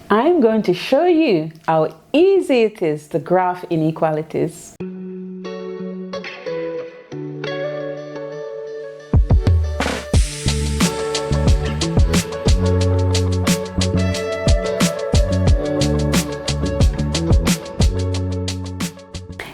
I'm going to show you how easy it is to graph inequalities.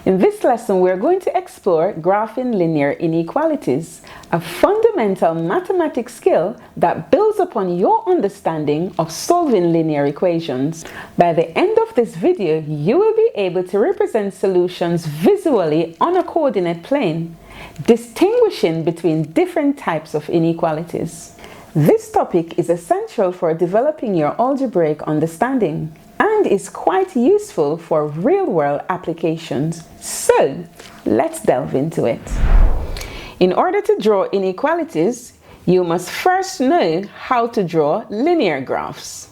In this lesson, we're going to explore graphing linear inequalities, a fundamental mathematics skill that builds upon your understanding of solving linear equations. By the end of this video, you will be able to represent solutions visually on a coordinate plane, distinguishing between different types of inequalities. This topic is essential for developing your algebraic understanding and is quite useful for real-world applications. So, let's delve into it. In order to draw inequalities, you must first know how to draw linear graphs.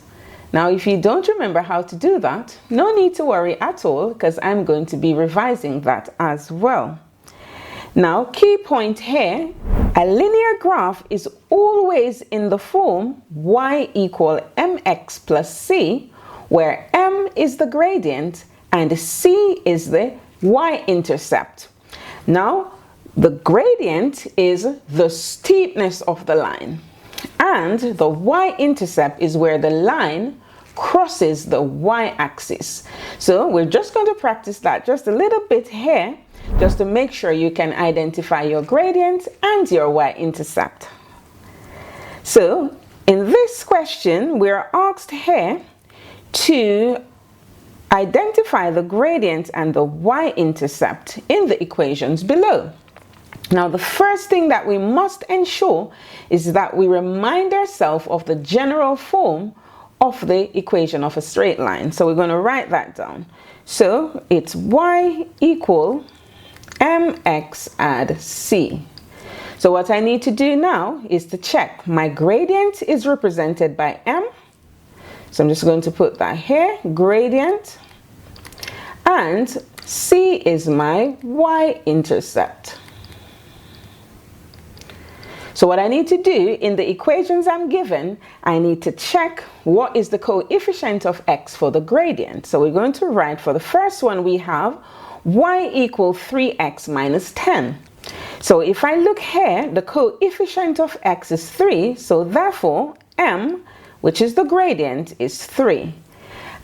Now, if you don't remember how to do that, no need to worry at all, because I'm going to be revising that as well. Now, key point here, a linear graph is always in the form y equal mx plus c, where m is the gradient and c is the y-intercept. Now, the gradient is the steepness of the line, and the y-intercept is where the line crosses the y-axis. So we're just going to practice that just a little bit here, just to make sure you can identify your gradient and your y-intercept. So in this question, we're asked here to identify the gradient and the y-intercept in the equations below. Now, the first thing that we must ensure is that we remind ourselves of the general form of the equation of a straight line. So we're going to write that down. So it's y equal mx add c. So what I need to do now is to check my gradient is represented by m. So I'm just going to put that here, gradient, and c is my y-intercept. So what I need to do in the equations I'm given, I need to check what is the coefficient of x for the gradient. So we're going to write, for the first one, we have y equal 3x minus 10. So if I look here, the coefficient of x is 3, so therefore m, which is the gradient, is 3.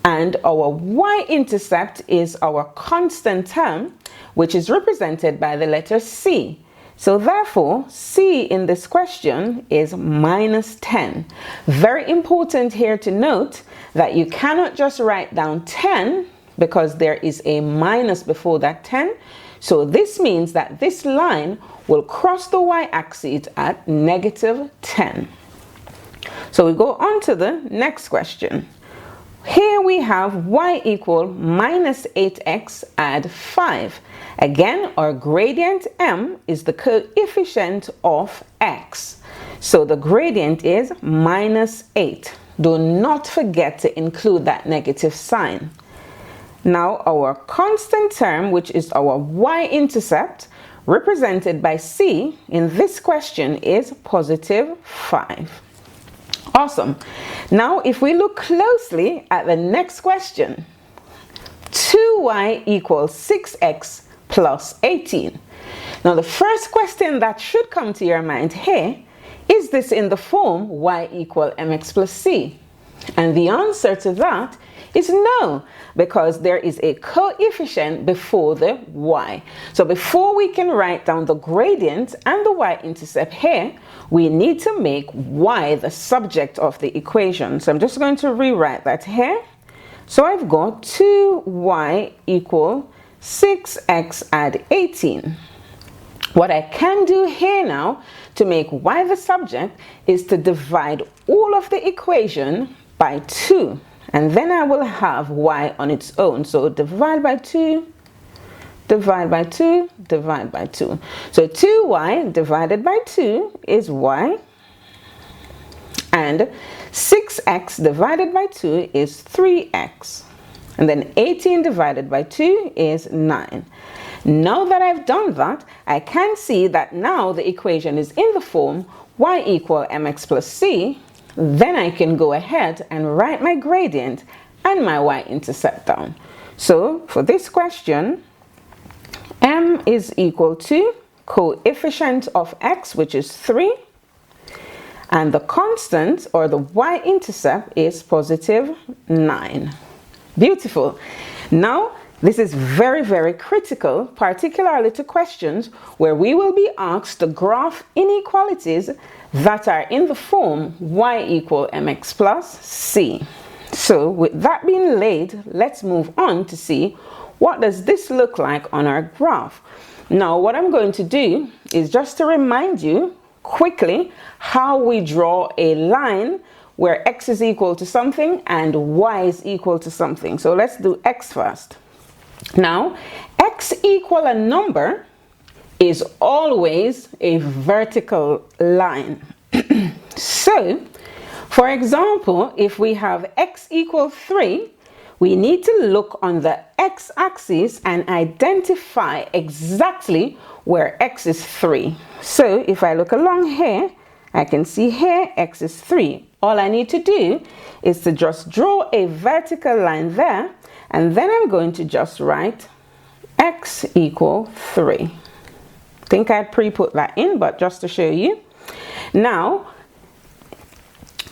And our y-intercept is our constant term, which is represented by the letter c. So therefore, c in this question is minus 10. Very important here to note that you cannot just write down 10 because there is a minus before that 10. So this means that this line will cross the y-axis at negative 10. So we go on to the next question. Here we have y equal minus 8x add 5. Again, our gradient m is the coefficient of x. So the gradient is minus 8. Do not forget to include that negative sign. Now our constant term, which is our y-intercept, represented by c in this question, is positive 5. Awesome. Now if we look closely at the next question, 2y equals 6x plus 18. Now the first question that should come to your mind here, is this in the form y equal mx plus c? And the answer to that is no, because there is a coefficient before the y. So before we can write down the gradient and the y-intercept here, we need to make y the subject of the equation. So I'm just going to rewrite that here. So I've got 2y equal 6x add 18. What I can do here now to make y the subject is to divide all of the equation by 2. And then I will have y on its own. So divide by 2, divide by 2, divide by 2. So 2y divided by 2 is y. And 6x divided by 2 is 3x. And then 18 divided by 2 is 9. Now that I've done that, I can see that now the equation is in the form y equal mx plus c. Then I can go ahead and write my gradient and my y-intercept down. So for this question, m is equal to coefficient of x, which is 3, and the constant or the y-intercept is positive 9. Beautiful. Now, this is very, very critical, particularly to questions where we will be asked to graph inequalities that are in the form y equal mx plus c. So with that being laid, let's move on to see what does this look like on our graph. Now, what I'm going to do is just to remind you quickly how we draw a line where x is equal to something and y is equal to something. So let's do x first. Now, x equal a number is always a vertical line. So, for example, if we have x equal 3, we need to look on the x-axis and identify exactly where x is 3. So if I look along here, I can see here x is 3. All I need to do is to just draw a vertical line there, and then I'm going to just write x equal 3. I think I'd pre-put that in, but just to show you. Now,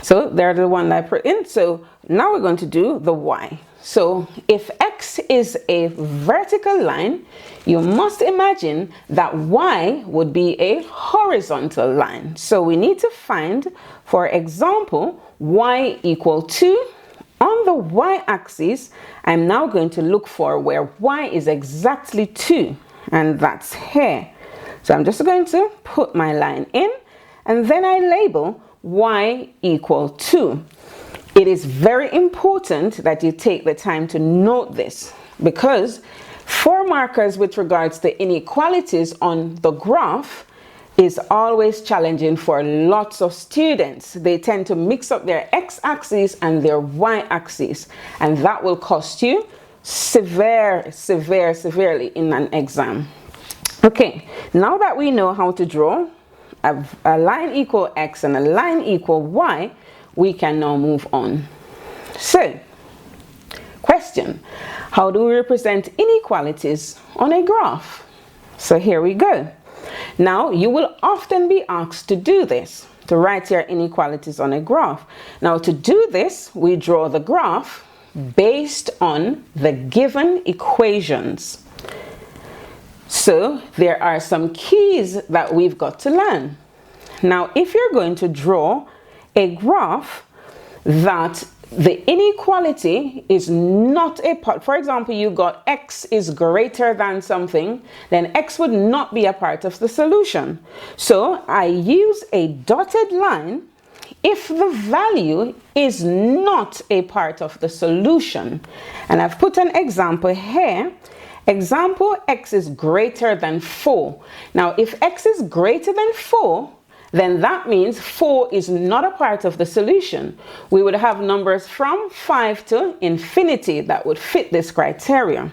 so there's the one that I put in. So now we're going to do the y. So if x is a vertical line, you must imagine that y would be a horizontal line. So we need to find, for example, y equal 2. On the y-axis, I'm now going to look for where y is exactly 2, and that's here. So I'm just going to put my line in, and then I label y equal 2. It is very important that you take the time to note this, because 4 markers with regards to inequalities on the graph is always challenging for lots of students. They tend to mix up their x-axis and their y-axis, and that will cost you severely in an exam. Okay, now that we know how to draw a line equal x and a line equal y, we can now move on. So, question, how do we represent inequalities on a graph? So here we go. Now, you will often be asked to do this, to write your inequalities on a graph. Now, to do this, we draw the graph based on the given equations. So, there are some keys that we've got to learn. Now, if you're going to draw a graph that the inequality is not a part, for example, you got x is greater than something, then x would not be a part of the solution. So I use a dotted line if the value is not a part of the solution. And I've put an example here. Example, x is greater than 4. Now, if x is greater than 4, then that means 4 is not a part of the solution. We would have numbers from 5 to infinity that would fit this criteria.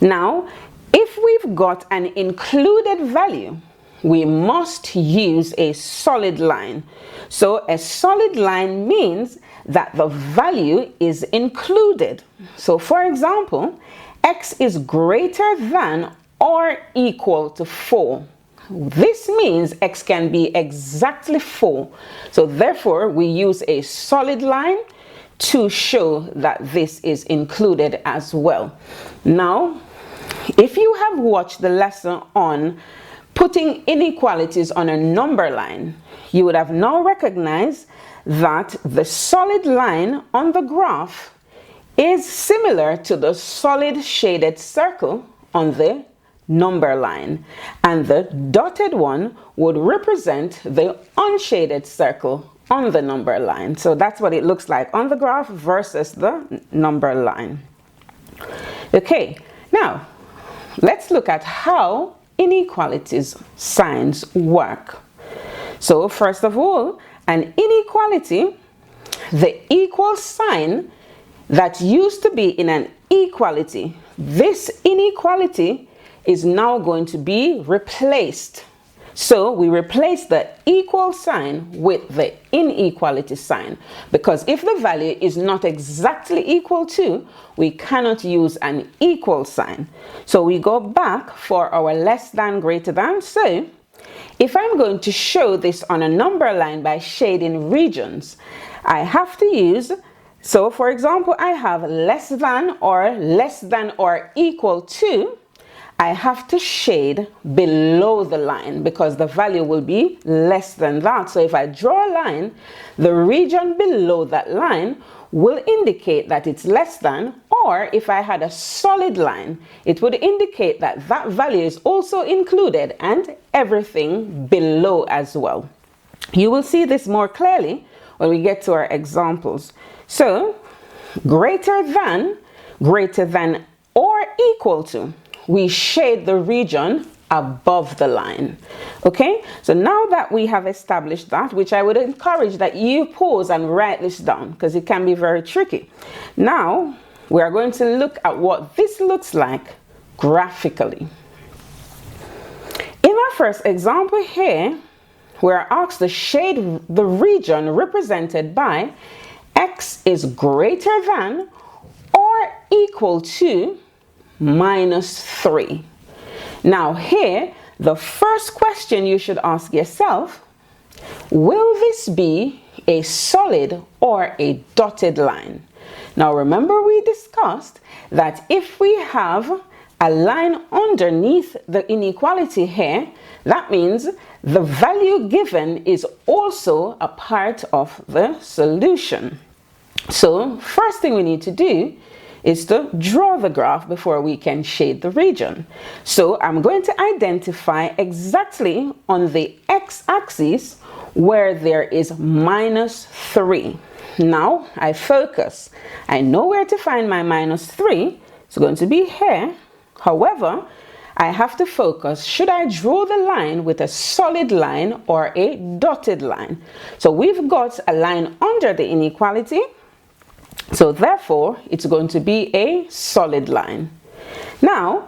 Now, if we've got an included value, we must use a solid line. So a solid line means that the value is included. So for example, x is greater than or equal to 4. This means x can be exactly 4. So therefore, we use a solid line to show that this is included as well. Now, if you have watched the lesson on putting inequalities on a number line, you would have now recognized that the solid line on the graph is similar to the solid shaded circle on the number line, and the dotted one would represent the unshaded circle on the number line. So that's what it looks like on the graph versus the number line. Okay, now let's look at how inequalities signs work. So first of all, an inequality, the equal sign that used to be in an equality, this inequality is now going to be replaced. So we replace the equal sign with the inequality sign, because if the value is not exactly equal to, we cannot use an equal sign. So we go back for our less than, greater than. So if I'm going to show this on a number line by shading regions, I have to use, so for example, I have less than or equal to. I have to shade below the line because the value will be less than that. So if I draw a line, the region below that line will indicate that it's less than, or if I had a solid line, it would indicate that that value is also included and everything below as well. You will see this more clearly when we get to our examples. So greater than or equal to, we shade the region above the line. Okay, so now that we have established that, which I would encourage that you pause and write this down because it can be very tricky. Now we are going to look at what this looks like graphically. In our first example here, we are asked to shade the region represented by x is greater than or equal to -3. Now here, the first question you should ask yourself, will this be a solid or a dotted line? Now remember, we discussed that if we have a line underneath the inequality here, that means the value given is also a part of the solution. So first thing we need to do is to draw the graph before we can shade the region. So I'm going to identify exactly on the x-axis where there is -3. Now I focus. I know where to find my -3. It's going to be here. However, I have to focus. Should I draw the line with a solid line or a dotted line? So we've got a line under the inequality. So therefore, it's going to be a solid line. Now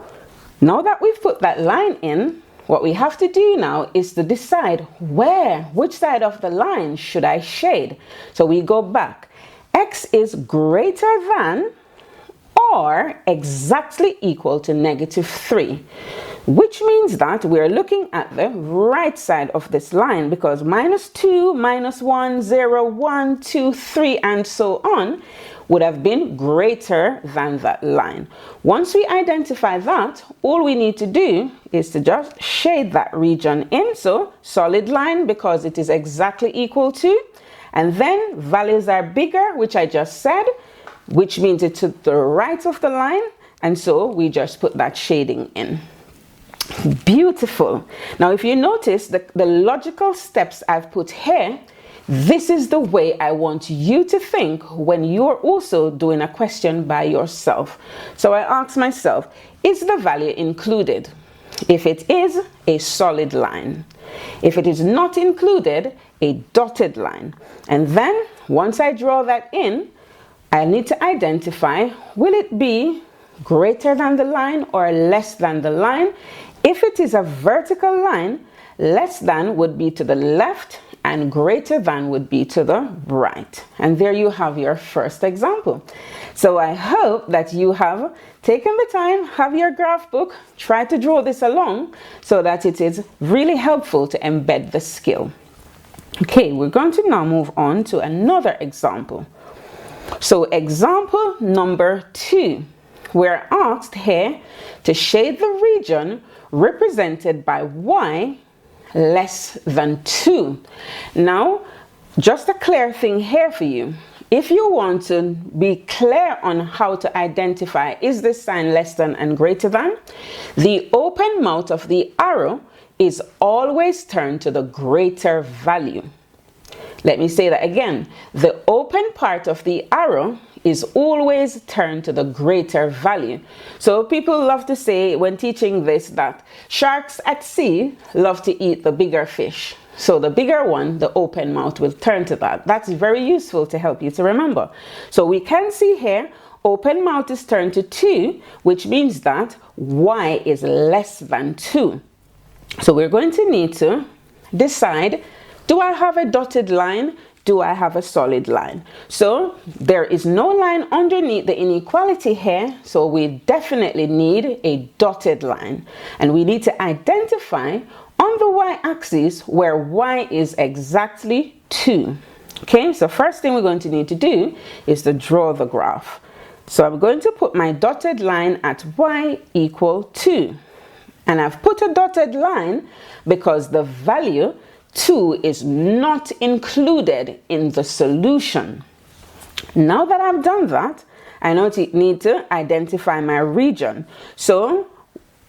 that we've put that line in, what we have to do now is to decide which side of the line should I shade. So we go back. X is greater than or exactly equal to -3, which means that we're looking at the right side of this line, because -2, -1, 0, 1, 2, 3, and so on would have been greater than that line. Once we identify that, all we need to do is to just shade that region in. So solid line because it is exactly equal to, and then values are bigger, which I just said, which means it's to the right of the line, and so we just put that shading in. Beautiful. Now if you notice the logical steps I've put here, this is the way I want you to think when you're also doing a question by yourself. So I ask myself, is the value included? If it is, a solid line. If it is not included, a dotted line. And then once I draw that in, I need to identify, will it be greater than the line or less than the line? If it is a vertical line, less than would be to the left and greater than would be to the right. And there you have your first example. So I hope that you have taken the time, have your graph book, try to draw this along so that it is really helpful to embed the skill. Okay, we're going to now move on to another example. So example number 2, we're asked here to shade the region represented by y less than 2. Now, just a clear thing here for you. If you want to be clear on how to identify, is this sign less than and greater than, the open mouth of the arrow is always turned to the greater value. Let me say that again. The open part of the arrow is always turned to the greater value. So people love to say when teaching this that sharks at sea love to eat the bigger fish. So the bigger one, the open mouth, will turn to that. That's very useful to help you to remember. So we can see here, open mouth is turned to 2, which means that y is less than 2. So we're going to need to decide, do I have a dotted line? Do I have a solid line? So there is no line underneath the inequality here, so we definitely need a dotted line. And we need to identify on the y-axis where y is exactly 2. Okay, so first thing we're going to need to do is to draw the graph. So I'm going to put my dotted line at y equal 2. And I've put a dotted line because the value 2 is not included in the solution. Now that I've done that, I need to identify my region. So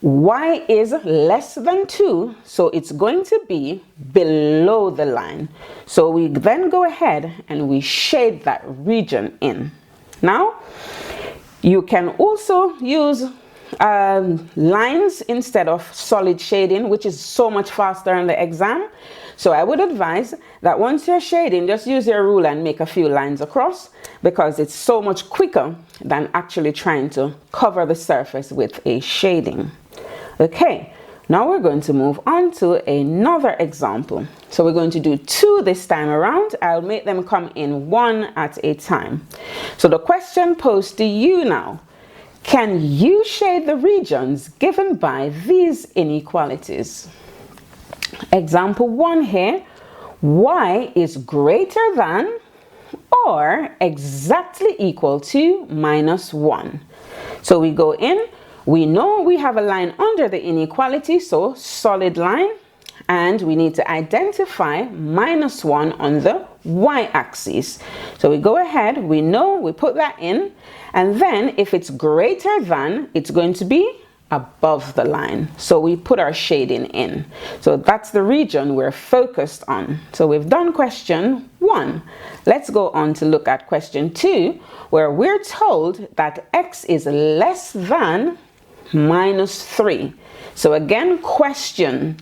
y is less than 2, so it's going to be below the line. So we then go ahead and we shade that region in. Now, you can also use lines instead of solid shading, which is so much faster in the exam. So I would advise that once you're shading, just use your ruler and make a few lines across, because it's so much quicker than actually trying to cover the surface with a shading. Okay, now we're going to move on to another example. So we're going to do 2 this time around. I'll make them come in 1 at a time. So the question posed to you now: can you shade the regions given by these inequalities? Example 1 here, y is greater than or exactly equal to -1. So we go in, we know we have a line under the inequality, so solid line, and we need to identify -1 on the y-axis. So we go ahead, we know, we put that in, and then if it's greater than, it's going to be above the line. So we put our shading in. So that's the region we're focused on. So we've done question 1. Let's go on to look at question 2, where we're told that x is less than -3. So again, question: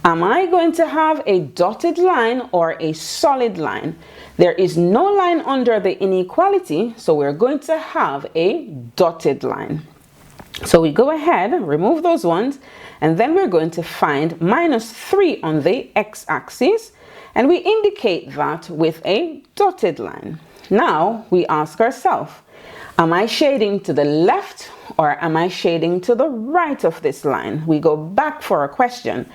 am I going to have a dotted line or a solid line? There is no line under the inequality, so we're going to have a dotted line. So we go ahead, remove those ones, and then we're going to find -3 on the x-axis, and we indicate that with a dotted line. Now we ask ourselves, am I shading to the left or am I shading to the right of this line? We go back for a question.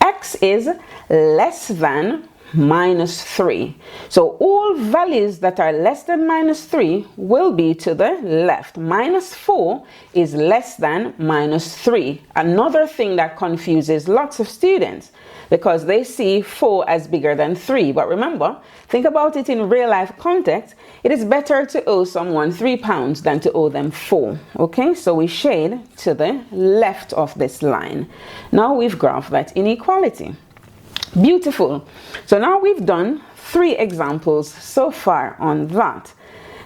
X is less than -3. So all values that are less than -3 will be to the left. -4 is less than -3. Another thing that confuses lots of students, because they see 4 as bigger than 3. But remember, think about it in real life context. It is better to owe someone £3 than to owe them 4. Okay, so we shade to the left of this line. Now we've graphed that inequality. Beautiful. So now we've done 3 examples so far on that.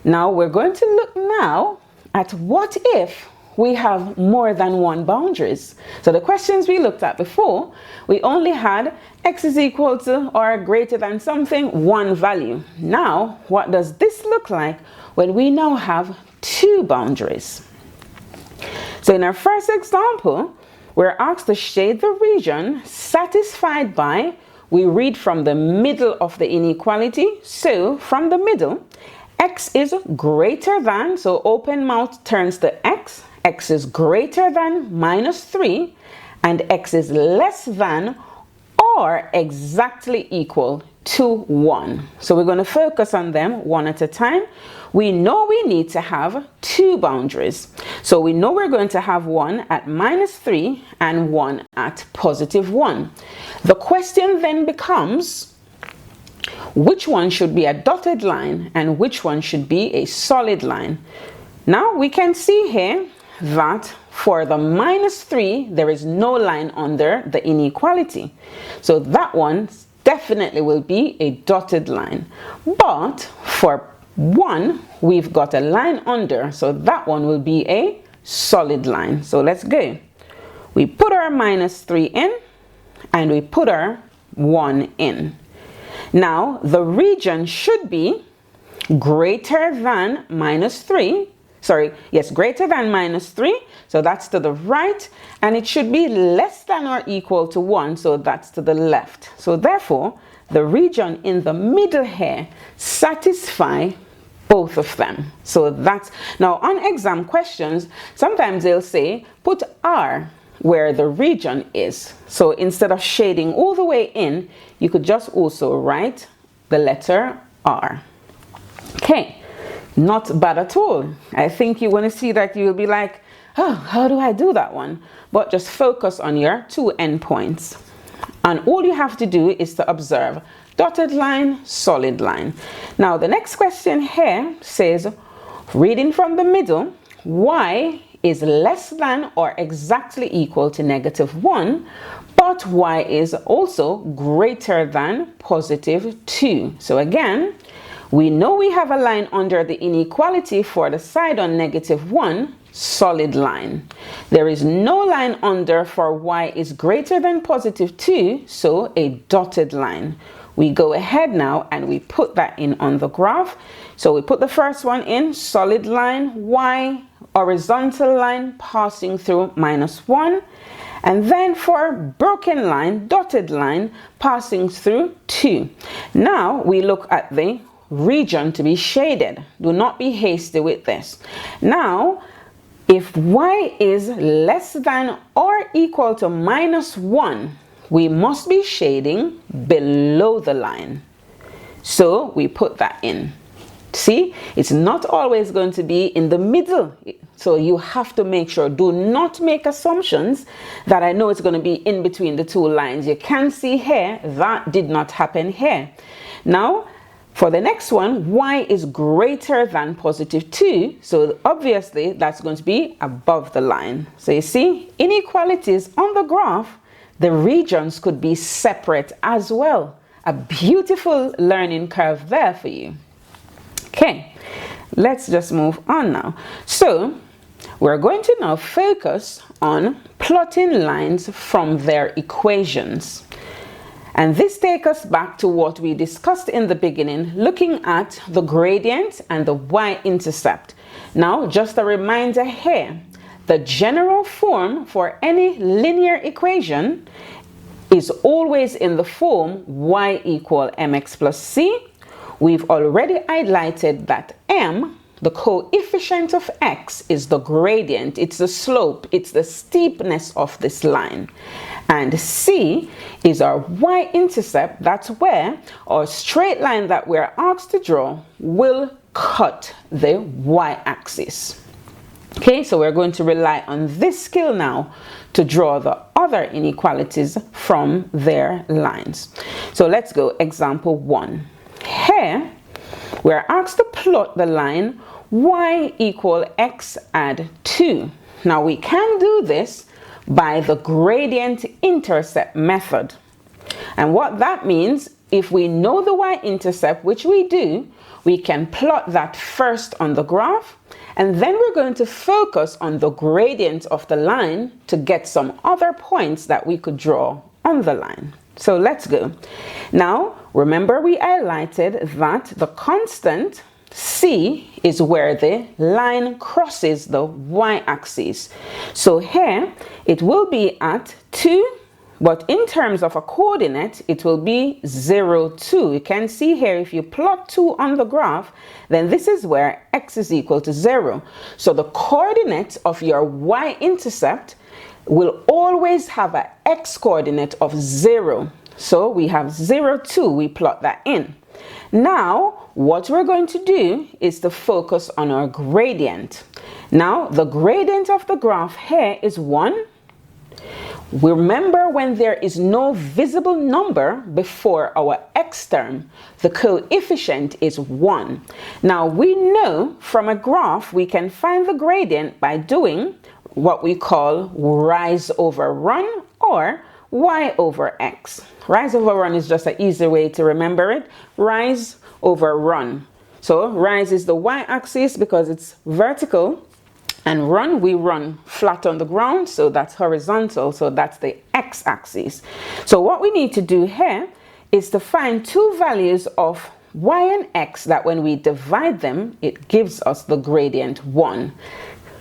Now we're going to look now at what if we have more than one boundaries. So the questions we looked at before, we only had x is equal to or greater than something, one value. Now, what does this look like when we now have 2 boundaries? So in our first example, we're asked to shade the region satisfied by, we read from the middle of the inequality. So from the middle, x is greater than, so open mouth turns to x is greater than -3, and x is less than or exactly equal to 1. So we're going to focus on them one at a time. We know we need to have 2 boundaries. So we know we're going to have one at -3 and one at +1. The question then becomes, which one should be a dotted line and which one should be a solid line? Now we can see here that for the -3, there is no line under the inequality. So that one definitely will be a dotted line. But for 1, we've got a line under, so that one will be a solid line. So let's go. We put our -3 in and we put our 1 in. Now the region should be greater than -3. greater than minus 3, so that's to the right, and it should be less than or equal to 1, so that's to the left. So therefore, the region in the middle here satisfy both of them. So that's, now on exam questions, sometimes they'll say, put R where the region is. So instead of shading all the way in, you could just also write the letter R. Okay, not bad at all. I think you want to see that, you'll be like, oh, how do I do that one? But just focus on your 2 endpoints. And all you have to do is to observe dotted line, solid line. Now the next question here says, reading from the middle, y is less than or exactly equal to -1, but y is also greater than +2. So again, we know we have a line under the inequality for the side on -1, solid line. There is no line under for y is greater than +2, so a dotted line. We go ahead now and we put that in on the graph. So we put the first one in, solid line, y, horizontal line passing through -1. And then for broken line, dotted line, passing through 2. Now we look at the region to be shaded. Do not be hasty with this. Now, if y is less than or equal to -1, we must be shading below the line. So we put that in. See, it's not always going to be in the middle. So you have to make sure, do not make assumptions that I know it's going to be in between the 2 lines. You can see here, that did not happen here. Now, for the next one, y is greater than +2. So obviously that's going to be above the line. So you see, inequalities on the graph, the regions could be separate as well. A beautiful learning curve there for you. Okay, let's just move on now. So we're going to now focus on plotting lines from their equations. And this takes us back to what we discussed in the beginning, looking at the gradient and the y-intercept. Now, just a reminder here, the general form for any linear equation is always in the form y equal mx plus c. We've already highlighted that m, the coefficient of x, is the gradient, it's the slope, it's the steepness of this line. And c is our y-intercept, that's where our straight line that we're asked to draw will cut the y-axis. Okay, so we're going to rely on this skill now to draw the other inequalities from their lines. So let's go, example 1. Here, we're asked to plot the line y equal x add 2. Now we can do this by the gradient intercept method. And what that means, if we know the y-intercept, which we do, we can plot that first on the graph, and then we're going to focus on the gradient of the line to get some other points that we could draw on the line. So let's go. Now, remember we highlighted that the constant c is where the line crosses the y-axis. So here it will be at 2, but in terms of a coordinate, it will be 0, 2. You can see here, if you plot 2 on the graph, then this is where x is equal to 0. So the coordinate of your y-intercept will always have an x coordinate of 0. So we have 0, 2, we plot that in. Now, what we're going to do is to focus on our gradient. Now, the gradient of the graph here is 1. Remember, when there is no visible number before our x term, the coefficient is 1. Now, we know from a graph we can find the gradient by doing what we call rise over run or y over x. Rise over run is just an easy way to remember it. Rise over run. So rise is the y-axis because it's vertical, and run, we run flat on the ground, so that's horizontal, so that's the x-axis. So what we need to do here is to find two values of y and x that when we divide them, it gives us the gradient 1.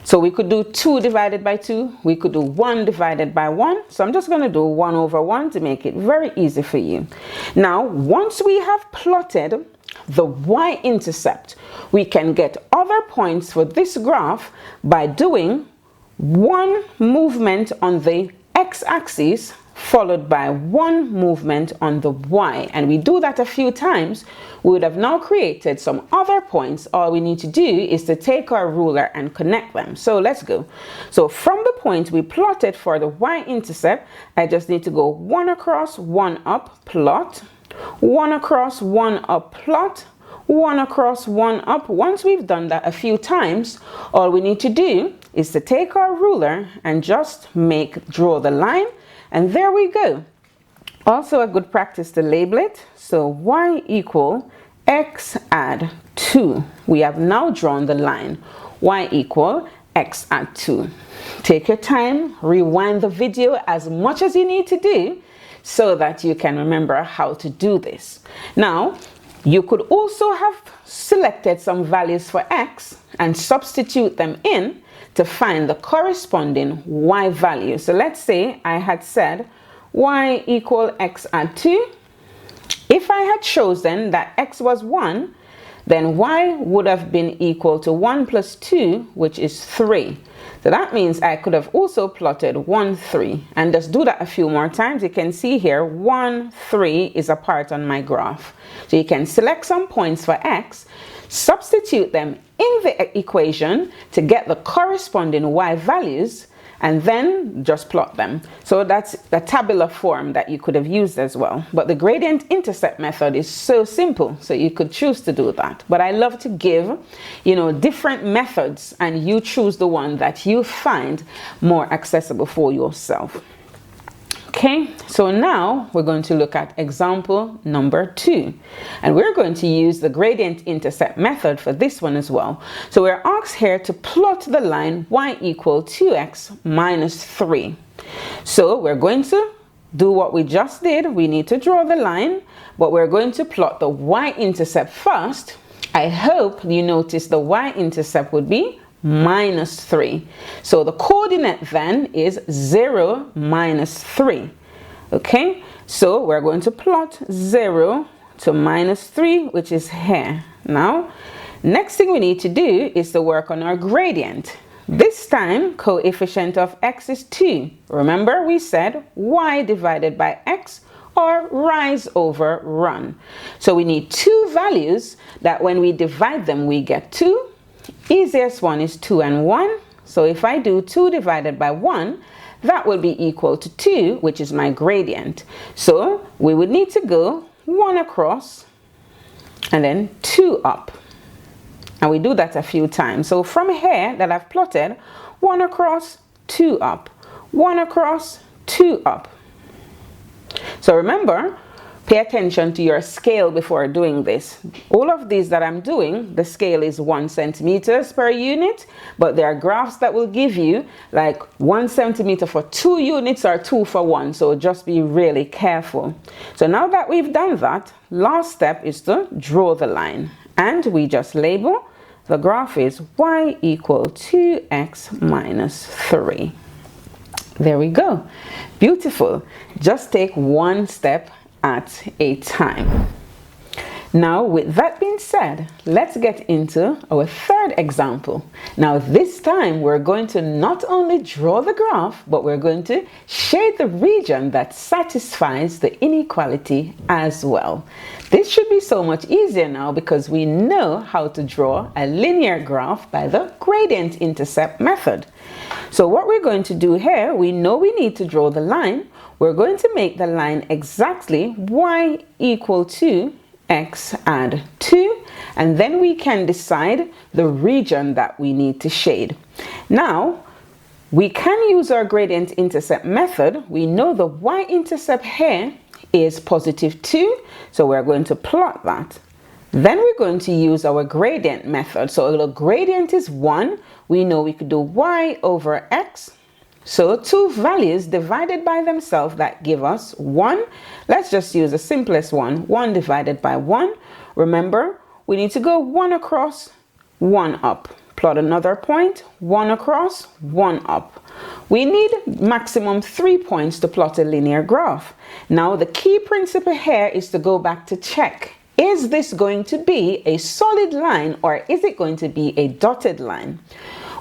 So we could do 2 divided by 2. We could do 1 divided by 1. So I'm just going to do 1 over 1 to make it very easy for you. Now, once we have plotted the y-intercept, we can get other points for this graph by doing one movement on the x-axis followed by one movement on the y, and we do that a few times, we would have now created some other points. All we need to do is to take our ruler and connect them. So let's go. So from the point we plotted for the y-intercept, I just need to go 1 across, 1 up, plot, 1 across, 1 up, plot, 1 across, 1 up. Once we've done that a few times, all we need to do is to take our ruler and just draw the line. And there we go. Also a good practice to label it. So y equal x add 2. We have now drawn the line. Y equal x add 2. Take your time, rewind the video as much as you need to do so that you can remember how to do this. Now, you could also have selected some values for x and substitute them in to find the corresponding y value. So let's say I had said y equal x add 2. If I had chosen that x was 1, then y would have been equal to 1 plus 2, which is 3. So that means I could have also plotted 1, 3. And just do that a few more times. You can see here 1, 3 is a part on my graph. So you can select some points for x, substitute them in the equation to get the corresponding y values, and then just plot them. So that's the tabular form that you could have used as well. But the gradient intercept method is so simple, so you could choose to do that. But I love to give, different methods, and you choose the one that you find more accessible for yourself. Okay, so now we're going to look at example number 2, and we're going to use the gradient intercept method for this one as well. So we're asked here to plot the line y equal 2x minus 3. So we're going to do what we just did. We need to draw the line, but we're going to plot the y-intercept first. I hope you notice the y-intercept would be minus 3. So the coordinate then is 0, minus 3. Okay, so we're going to plot 0 to minus 3, which is here. Now, next thing we need to do is to work on our gradient. This time, coefficient of x is 2. Remember, we said y divided by x, or rise over run. So we need two values that when we divide them, we get 2. Easiest one is 2 and 1. So if I do 2 divided by 1, that will be equal to 2, which is my gradient. So we would need to go 1 across and then 2 up. And we do that a few times. So from here that I've plotted, 1 across, 2 up, 1 across, 2 up. So remember, pay attention to your scale before doing this. All of these that I'm doing, the scale is 1 centimeters per unit, but there are graphs that will give you like 1 centimeter for 2 units or 2 for 1. So just be really careful. So now that we've done that, last step is to draw the line. And we just label the graph is y equal 2x minus 3. There we go. Beautiful. Just take one step at a time. Now, with that being said, let's get into our third example. Now, this time we're going to not only draw the graph, but we're going to shade the region that satisfies the inequality as well. This should be so much easier now because we know how to draw a linear graph by the gradient intercept method. So what we're going to do here, we know we need to draw the line. We're going to make the line exactly y equal to x add 2, and then we can decide the region that we need to shade. Now, we can use our gradient intercept method. We know the y-intercept here is positive 2, so we're going to plot that. Then we're going to use our gradient method. So the gradient is 1. We know we could do y over x. So two values divided by themselves that give us 1. Let's just use the simplest one. 1 divided by 1. remember, we need to go 1 across, 1 up. Plot another point, 1 across, 1 up. We need maximum 3 points to plot a linear graph. Now the key principle here is to go back to check. Is this going to be a solid line or is it going to be a dotted line?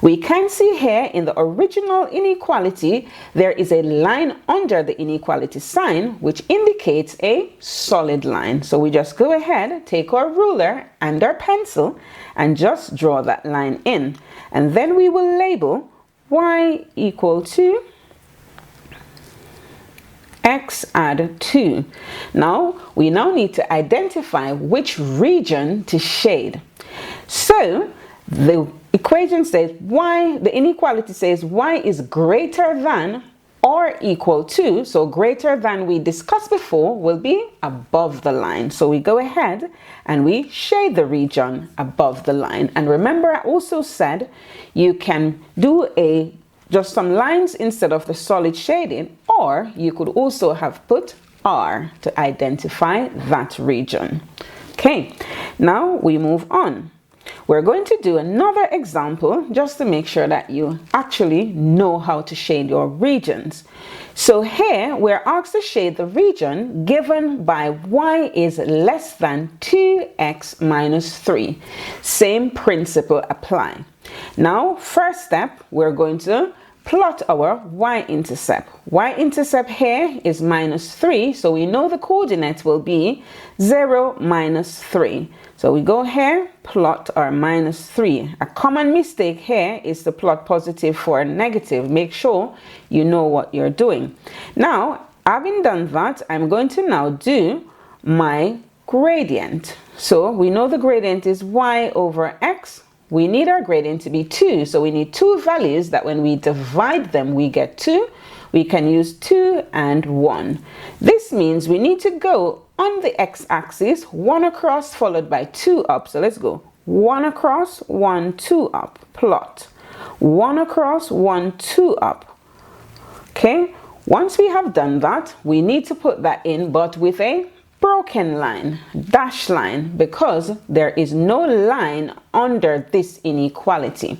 We can see here in the original inequality, there is a line under the inequality sign, which indicates a solid line. So we just go ahead, take our ruler and our pencil and just draw that line in. And then we will label y equal to x add 2. Now, we need to identify which region to shade. So, the equation says the inequality says y is greater than or equal to, so greater than we discussed before will be above the line. So we go ahead and we shade the region above the line. And remember, I also said you can do just some lines instead of the solid shading, or you could also have put R to identify that region. Okay, now we move on. We're going to do another example just to make sure that you actually know how to shade your regions. So here we're asked to shade the region given by y is less than 2x minus 3. Same principle apply. Now, first step, we're going to plot our y-intercept. Y-intercept here is minus 3, so we know the coordinate will be 0, minus 3. So we go here, plot our minus 3. A common mistake here is to plot positive for negative. Make sure you know what you're doing. Now, having done that, I'm going to now do my gradient. So we know the gradient is y over x. We need our gradient to be 2, so we need 2 values that when we divide them, we get 2. We can use 2 and 1. This means we need to go on the x-axis, 1 across followed by 2 up. So let's go 1 across, 1, 2 up, plot. 1 across, 1, 2 up. Okay, once we have done that, we need to put that in, but with a broken line, dash line, because there is no line under this inequality.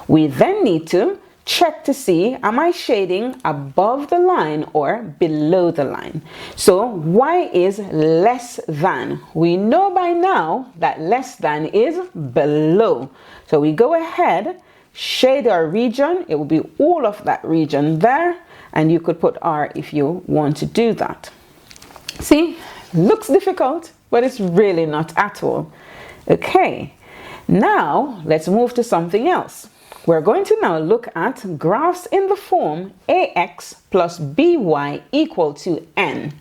We then need to check to see, am I shading above the line or below the line? So y is less than. We know by now that less than is below. So we go ahead, shade our region. It will be all of that region there, and you could put R if you want to do that. See? Looks difficult, but it's really not at all. Okay, now let's move to something else. We're going to now look at graphs in the form ax plus by equal to n.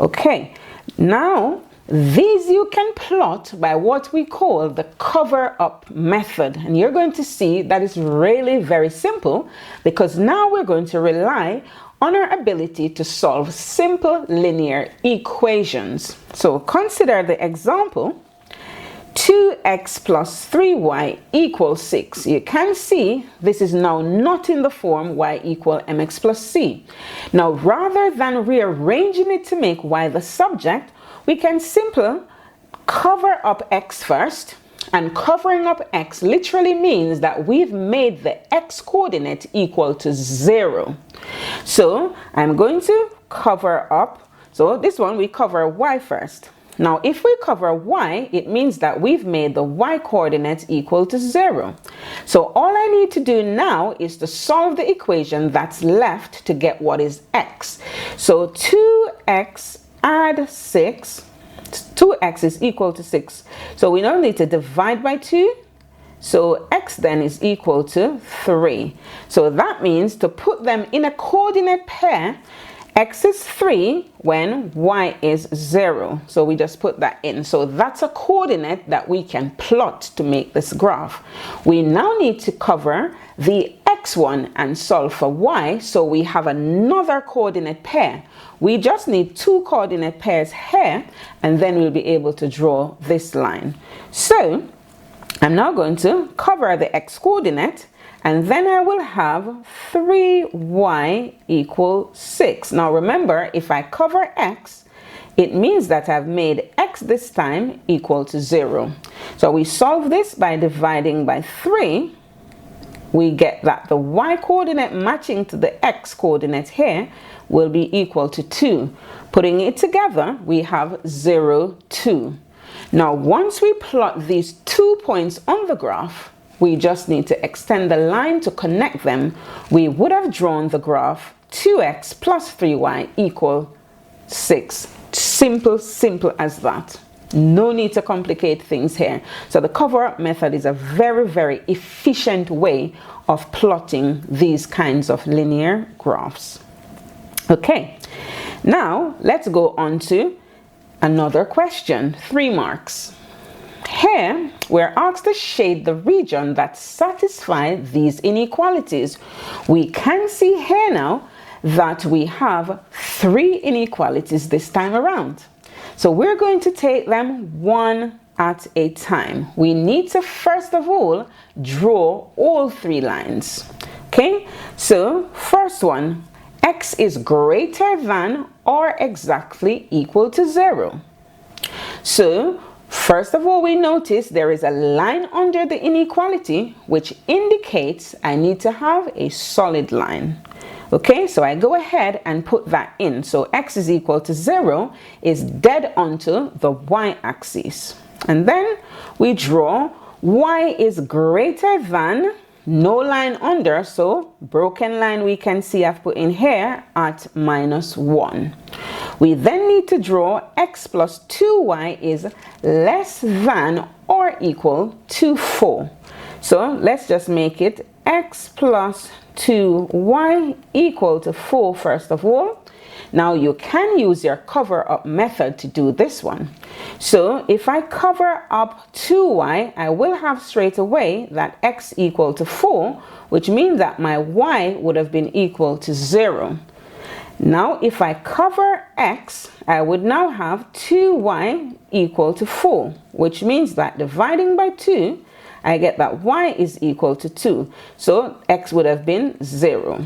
Okay, now these you can plot by what we call the cover-up method. And you're going to see that it's really very simple, because now we're going to rely on our ability to solve simple linear equations. So consider the example, 2x plus 3y equals 6. You can see this is now not in the form y equal mx plus c. Now, rather than rearranging it to make y the subject, we can simply cover up x first. And covering up x literally means that we've made the x coordinate equal to 0. So I'm going to cover up. So this one we cover y first. Now if we cover y, it means that we've made the y coordinate equal to 0. So all I need to do now is to solve the equation that's left to get what is x. So 2x add 6. 2x is equal to 6. So we now need to divide by 2. So x then is equal to 3. So that means to put them in a coordinate pair, x is 3 when y is 0. So we just put that in. So that's a coordinate that we can plot to make this graph. We now need to cover the x1 and solve for y. So we have another coordinate pair. We just need 2 coordinate pairs here, and then we'll be able to draw this line. So I'm now going to cover the x coordinate, and then I will have 3y equals 6. Now remember, if I cover x, it means that I've made x this time equal to 0. So we solve this by dividing by 3. We get that the y coordinate matching to the x coordinate here will be equal to 2. Putting it together, we have 0, 2. Now, once we plot these 2 points on the graph, we just need to extend the line to connect them. We would have drawn the graph 2x plus 3y equal 6. Simple as that. No need to complicate things here. So the cover-up method is a very efficient way of plotting these kinds of linear graphs. Okay, now let's go on to another question, 3 marks. Here, we're asked to shade the region that satisfies these inequalities. We can see here now that we have 3 inequalities this time around. So we're going to take them one at a time. We need to first of all draw all 3 lines. Okay, so first one, x is greater than or exactly equal to 0. So first of all, we notice there is a line under the inequality which indicates I need to have a solid line. Okay, so I go ahead and put that in. So x is equal to 0 is dead onto the y-axis. And then we draw y is greater than, no line under, so broken line we can see I've put in here at -1. We then need to draw x plus 2y is less than or equal to 4. So let's just make it x plus 2y equal to 4 first of all. Now you can use your cover up method to do this one. So if I cover up 2y, I will have straight away that x equal to 4, which means that my y would have been equal to 0. Now if I cover x, I would now have 2y equal to 4, which means that dividing by 2, I get that y is equal to 2. So x would have been 0.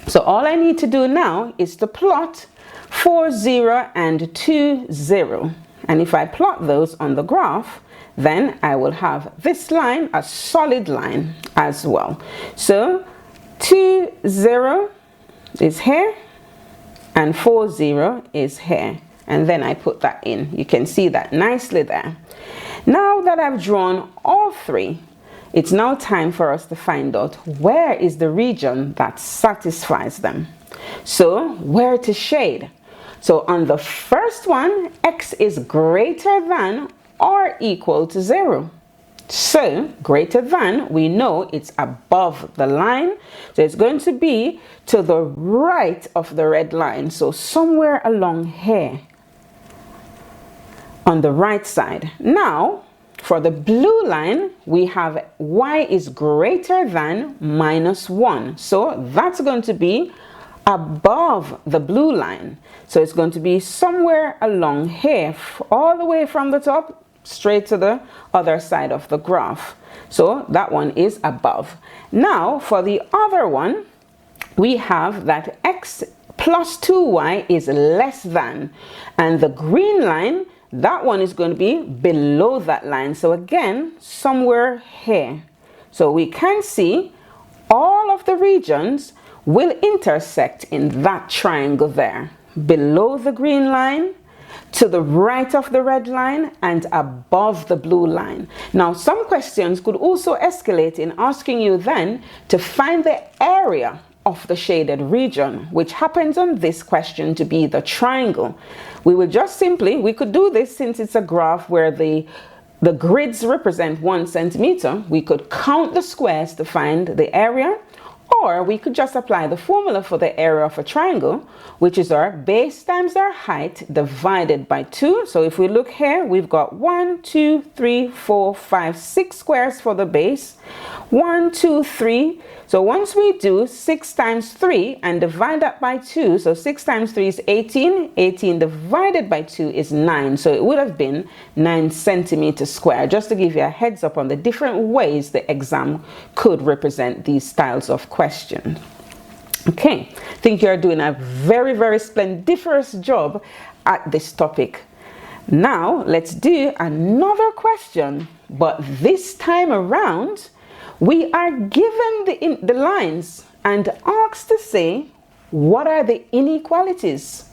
So all I need to do now is to plot 4, 0 and 2, 0. And if I plot those on the graph, then I will have this line, a solid line as well. So 2, 0 is here and 4, 0 is here. And then I put that in. You can see that nicely there. Now that I've drawn all 3, it's now time for us to find out where is the region that satisfies them. So where to shade? So on the first one, x is greater than or equal to 0. So greater than, we know it's above the line. So it's going to be to the right of the red line. So somewhere along here on the right side. Now, for the blue line, we have y is greater than -1. So that's going to be above the blue line. So it's going to be somewhere along here, all the way from the top, straight to the other side of the graph. So that one is above. Now, for the other one, we have that x plus 2y is less than. And the green line, that one is going to be below that line. So again, somewhere here. So we can see all of the regions will intersect in that triangle there. Below the green line, to the right of the red line, and above the blue line. Now, some questions could also escalate in asking you then to find the area of the shaded region, which happens on this question to be the triangle. We will just simply, we could do this since it's a graph where the grids represent 1 centimeter. We could count the squares to find the area, or we could just apply the formula for the area of a triangle, which is our base times our height divided by 2. So if we look here, we've got 1, 2, 3, 4, 5, 6 squares for the base. 1, 2, 3. So once we do 6 times 3 and divide that by 2, so 6 times 3 is 18. 18 divided by 2 is 9. So it would have been 9 centimeters square, just to give you a heads up on the different ways the exam could represent these styles of questions. Okay, I think you're doing a very splendiferous job at this topic. Now let's do another question, but this time around we are given the lines and asked to say what are the inequalities.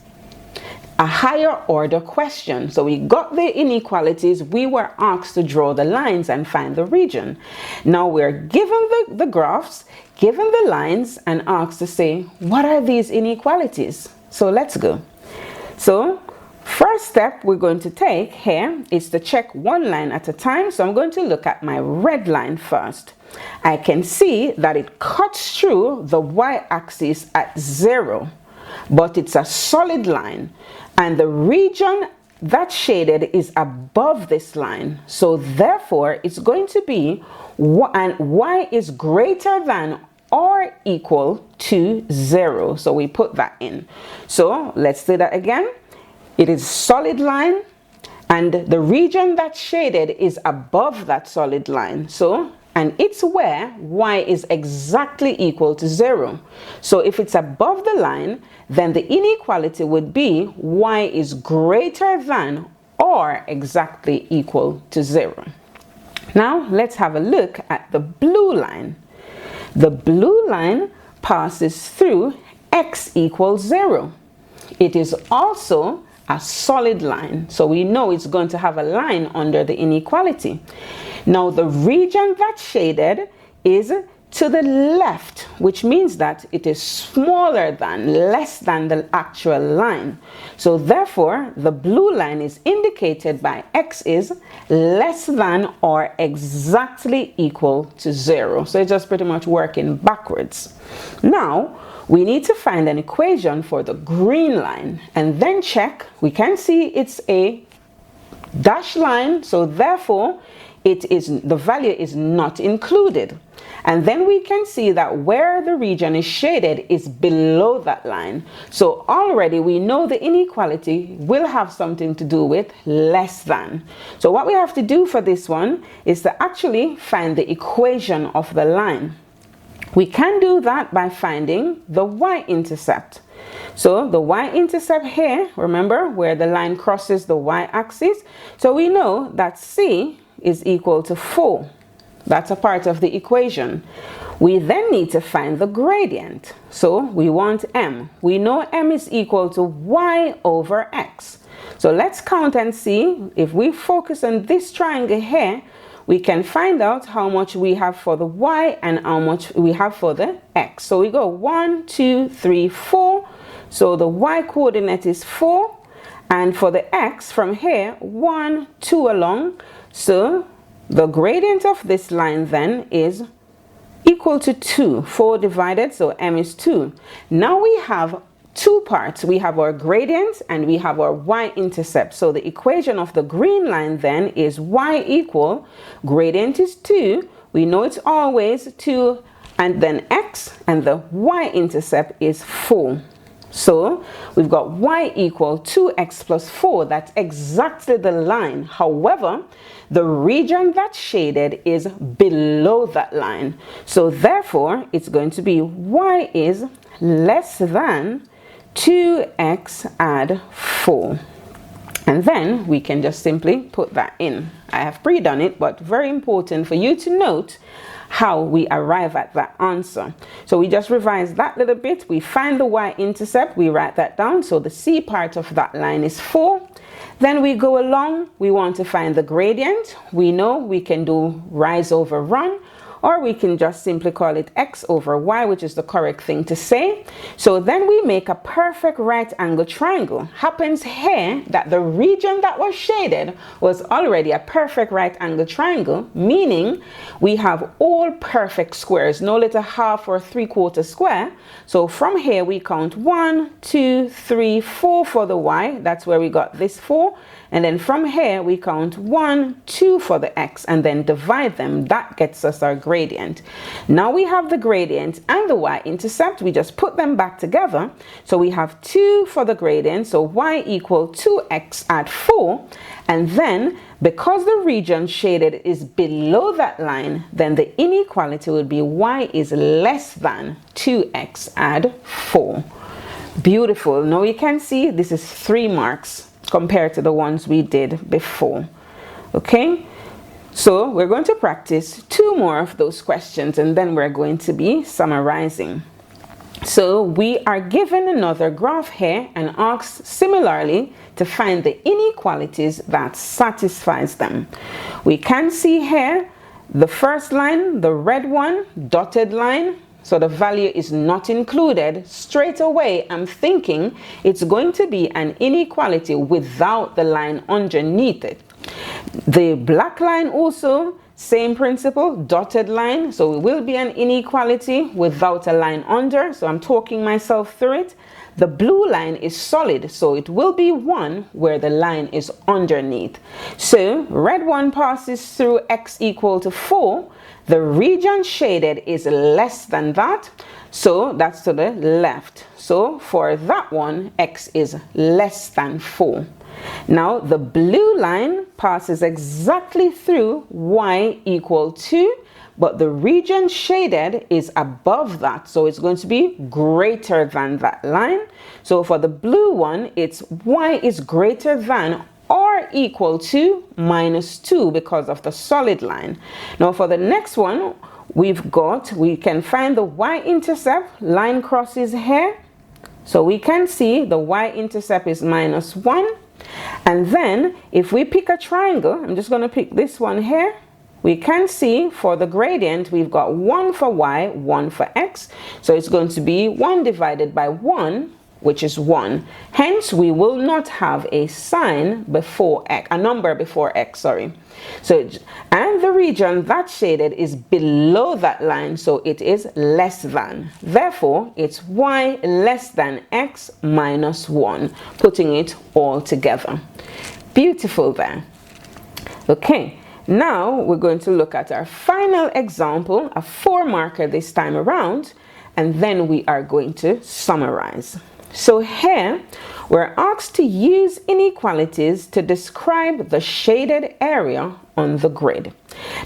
A higher order question. So we got the inequalities, we were asked to draw the lines and find the region. Now we're given the graphs, given the lines, and asked to say what are these inequalities. So let's go. So first step we're going to take here is to check one line at a time. So I'm going to look at my red line first. I can see that it cuts through the y-axis at 0, but it's a solid line, and the region that's shaded is above this line. So therefore it's going to be and y is greater than or equal to 0. So we put that in. So let's do that again. It is solid line, and the region that's shaded is above that solid line. And it's where y is exactly equal to 0. So if it's above the line, then the inequality would be y is greater than or exactly equal to 0. Now let's have a look at the blue line. The blue line passes through x equals 0. It is also a solid line, so we know it's going to have a line under the inequality. Now the region that's shaded is to the left, which means that it is smaller than, less than the actual line. So therefore the blue line is indicated by x is less than or exactly equal to 0. So it's just pretty much working backwards. Now we need to find an equation for the green line and then check. We can see it's a dashed line, so therefore the value is not included. And then we can see that where the region is shaded is below that line. So already we know the inequality will have something to do with less than. So what we have to do for this one is to actually find the equation of the line. We can do that by finding the y-intercept. So the y-intercept here, remember where the line crosses the y-axis. So we know that c is equal to 4. That's a part of the equation. We then need to find the gradient. So we want m. We know m is equal to y over x. So let's count and see. If we focus on this triangle here, we can find out how much we have for the y and how much we have for the x. So we go 1, 2, 3, 4. So the y coordinate is 4. And for the x from here, 1, 2 along. So the gradient of this line then is equal to 2. 4 divided, so m is 2. Now we have two parts. We have our gradient and we have our y-intercept. So the equation of the green line then is y equal, gradient is 2. We know it's always 2, and then x, and the y-intercept is 4. So we've got y equal 2x plus 4. That's exactly the line. However, the region that's shaded is below that line. So therefore, it's going to be y is less than 2x add 4. And then we can just simply put that in. I have pre-done it, but very important for you to note how we arrive at that answer. So we just revise that little bit. We find the y-intercept, we write that down. So the c part of that line is 4. Then we go along, we want to find the gradient. We know we can do rise over run, or we can just simply call it x over y, which is the correct thing to say. So then we make a perfect right angle triangle. Happens here that the region that was shaded was already a perfect right angle triangle, meaning we have all perfect squares, no little half or 3/4 square. So from here we count 1, 2, 3, 4 for the y. That's where we got this 4. And then from here we count 1, 2 for the x, and then divide them. That gets us our gradient. Now we have the gradient and the y-intercept. We just put them back together. So we have 2 for the gradient. So y equal 2x add 4. And then because the region shaded is below that line, then the inequality would be y is less than 2x add 4. Beautiful. Now you can see this is 3 marks compared to the ones we did before. Okay, so we're going to practice 2 more of those questions and then we're going to be summarizing. So we are given another graph here and asked similarly to find the inequalities that satisfies them. We can see here the first line, the red one, dotted line. So the value is not included. Straight away, I'm thinking it's going to be an inequality without the line underneath it. The black line also, same principle, dotted line. So it will be an inequality without a line under. So I'm talking myself through it. The blue line is solid, so it will be 1 where the line is underneath. So red one passes through x equal to 4. The region shaded is less than that, so that's to the left. So for that one, x is less than 4. Now the blue line passes exactly through y equal to, but the region shaded is above that, so it's going to be greater than that line. So for the blue one, it's y is greater than or equal to -2 because of the solid line. Now for the next one, we can find the y-intercept. Line crosses here, so we can see the y-intercept is -1. And then if we pick a triangle, I'm just going to pick this one here, we can see for the gradient we've got 1 for y, 1 for x, so it's going to be 1 divided by 1, which is 1. Hence we will not have a sign before x, a number before x, sorry. So, and the region that's shaded is below that line, so it is less than. Therefore, it's y less than x minus 1, putting it all together. Beautiful there. Okay, now we're going to look at our final example, a 4 marker this time around, and then we are going to summarize. So here, we're asked to use inequalities to describe the shaded area on the grid.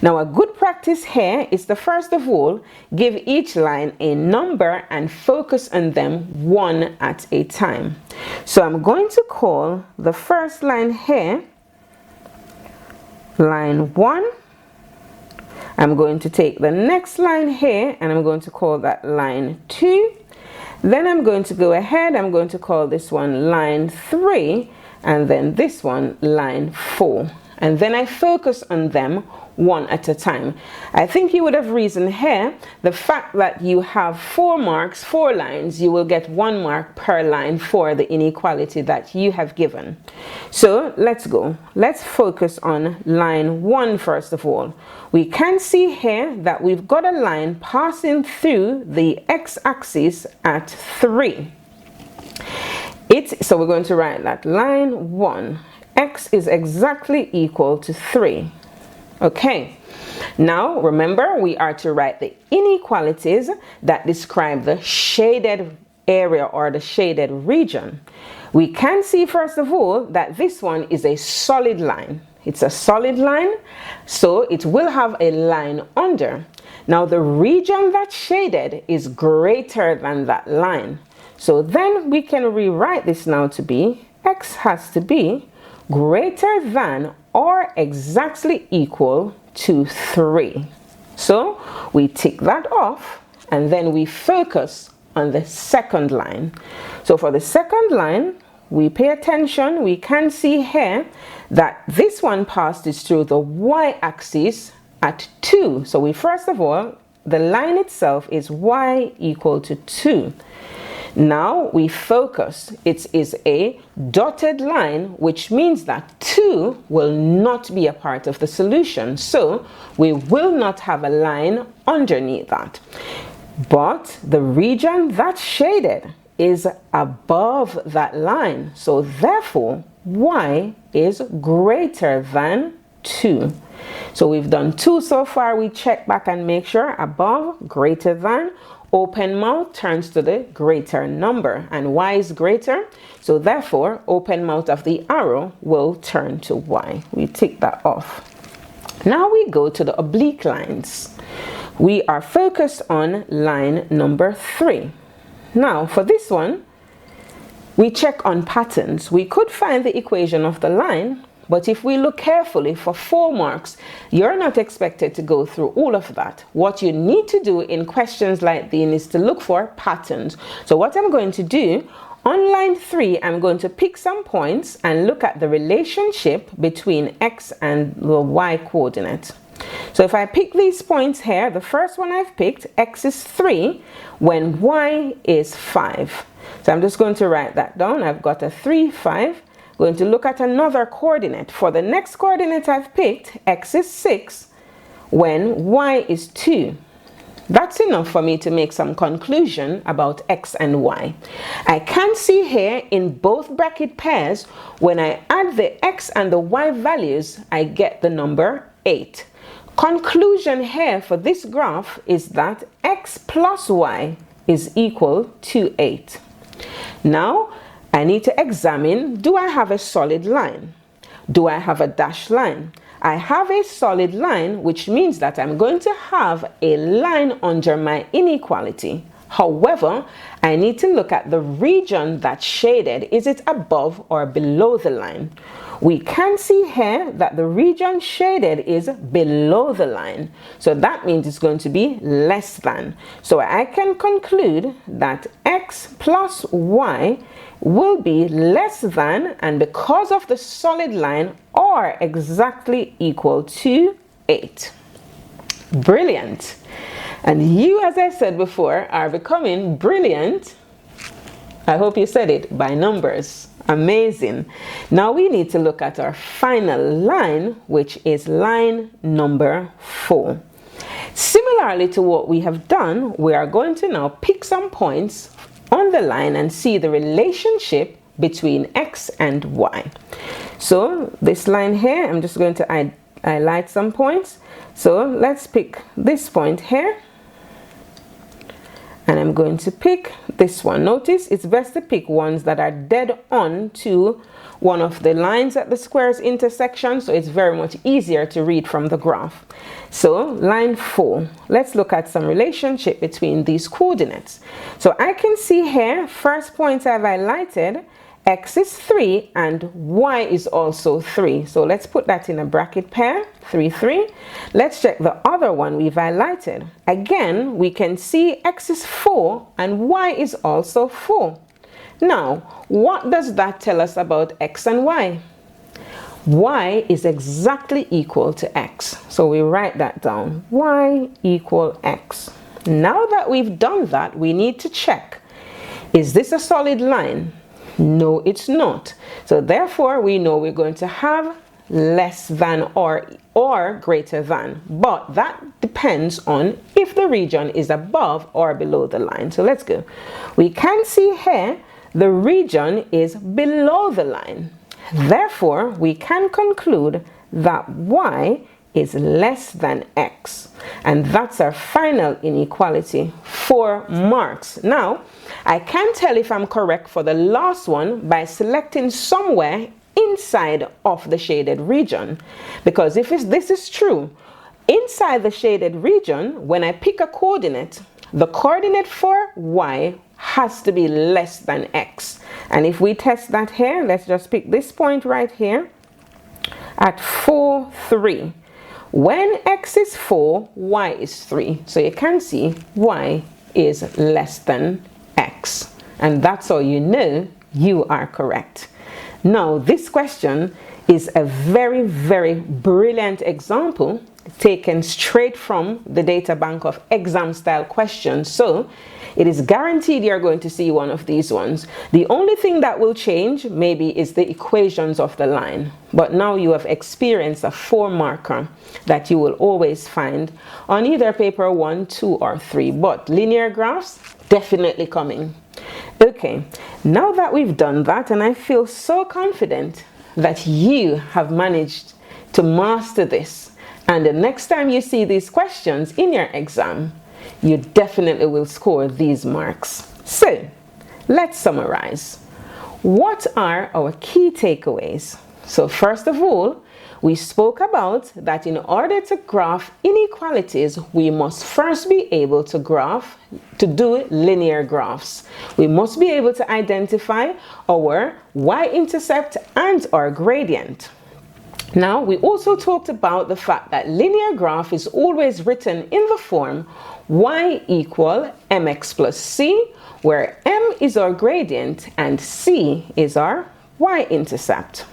Now, a good practice here is to first of all, give each line a number and focus on them one at a time. So I'm going to call the first line here, line 1. I'm going to take the next line here and I'm going to call that line 2. Then I'm going to go ahead, I'm going to call this one line 3, and then this one line 4. And then I focus on them one at a time. I think you would have reasoned here, the fact that you have 4 marks, 4 lines, you will get 1 mark per line for the inequality that you have given. So let's go. Let's focus on line 1 first of all. We can see here that we've got a line passing through the x-axis at 3. So we're going to write that line 1. X is exactly equal to 3. Okay, now remember we are to write the inequalities that describe the shaded area or the shaded region. We can see first of all that this one is a solid line. It's a solid line, so it will have a line under. Now the region that's shaded is greater than that line. So then we can rewrite this now to be x has to be greater than or exactly equal to 3. So we tick that off and then we focus on the second line. So for the second line, we pay attention. We can see here that this one passes through the y-axis at 2. So we first of all, the line itself is y equal to 2. Now we focus. It is a dotted line, which means that 2 will not be a part of the solution. So we will not have a line underneath that. But the region that's shaded is above that line. So therefore, y is greater than 2. So we've done 2 so far. We check back and make sure above, greater than. Open mouth turns to the greater number, and y is greater, so therefore open mouth of the arrow will turn to y. We tick that off. Now we go to the oblique lines. We are focused on line number 3. Now for this one, we check on patterns. We could find the equation of the line, but if we look carefully for 4 marks, you're not expected to go through all of that. What you need to do in questions like these is to look for patterns. So what I'm going to do, on line 3, I'm going to pick some points and look at the relationship between x and the y coordinate. So if I pick these points here, the first one I've picked, x is 3 when y is 5. So I'm just going to write that down. I've got a 3, 5. Going to look at another coordinate. For the next coordinate I've picked, x is 6 when y is 2. That's enough for me to make some conclusion about x and y. I can see here in both bracket pairs, when I add the x and the y values, I get the number 8. Conclusion here for this graph is that x plus y is equal to 8. Now, I need to examine, do I have a solid line? Do I have a dashed line? I have a solid line, which means that I'm going to have a line under my inequality. However, I need to look at the region that's shaded. Is it above or below the line? We can see here that the region shaded is below the line. So that means it's going to be less than. So I can conclude that x plus y will be less than, and because of the solid line, are exactly equal to 8. Brilliant. And you, as I said before, are becoming brilliant. I hope you said it, by numbers. Amazing. Now we need to look at our final line, which is line number 4. Similarly to what we have done, we are going to now pick some points on the line and see the relationship between x and y. So this line here, I'm just going to highlight some points. So let's pick this point here. And I'm going to pick this one. Notice it's best to pick ones that are dead on to one of the lines at the square's intersection, so it's very much easier to read from the graph. So line 4, let's look at some relationship between these coordinates. So I can see here, first point I've highlighted, x is 3 and y is also 3. So let's put that in a bracket pair, 3, 3. Let's check the other one we've highlighted. Again, we can see x is 4 and y is also 4. Now, what does that tell us about x and y? Y is exactly equal to x. So we write that down, y equal x. Now that we've done that, we need to check, is this a solid line? No, it's not. So therefore, we know we're going to have less than or greater than. But that depends on if the region is above or below the line. So let's go. We can see here the region is below the line. Therefore, we can conclude that y is less than x. And that's our final inequality, 4 marks. Now, I can tell if I'm correct for the last one by selecting somewhere inside of the shaded region. Because if this is true, inside the shaded region, when I pick a coordinate, the coordinate for y has to be less than x. And if we test that here, let's just pick this point right here at 4, 3. When x is 4, y is 3. So you can see y is less than x. And that's how you know you are correct. Now, this question is a very, very brilliant example taken straight from the data bank of exam style questions. So it is guaranteed you're going to see one of these ones. The only thing that will change maybe is the equations of the line. But now you have experienced a 4 marker that you will always find on either paper 1, 2, or 3. But linear graphs, definitely coming. Okay, now that we've done that, and I feel so confident that you have managed to master this, and the next time you see these questions in your exam, you definitely will score these marks. So, let's summarize. What are our key takeaways? So first of all, we spoke about that in order to graph inequalities, we must first be able to do linear graphs. We must be able to identify our y-intercept and our gradient. Now, we also talked about the fact that linear graph is always written in the form y equal mx plus c, where m is our gradient and c is our y-intercept.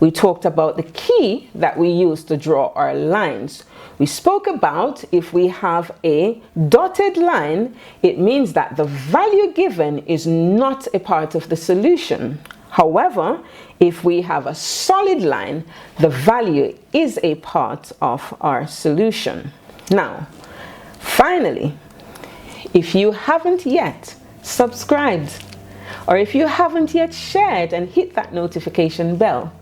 We talked about the key that we use to draw our lines. We spoke about if we have a dotted line, it means that the value given is not a part of the solution. However, if we have a solid line, the value is a part of our solution. Now, finally, if you haven't yet subscribed, or if you haven't yet shared and hit that notification bell,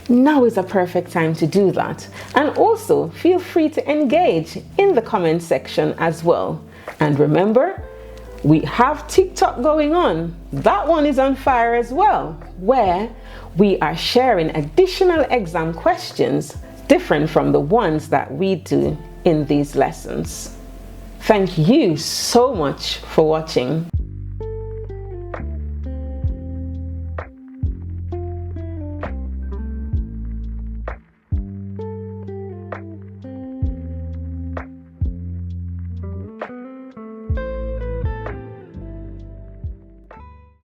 now is a perfect time to do that. And also feel free to engage in the comment section as well. And remember, we have TikTok going on. That one is on fire as well, where we are sharing additional exam questions different from the ones that we do in these lessons. Thank you so much for watching.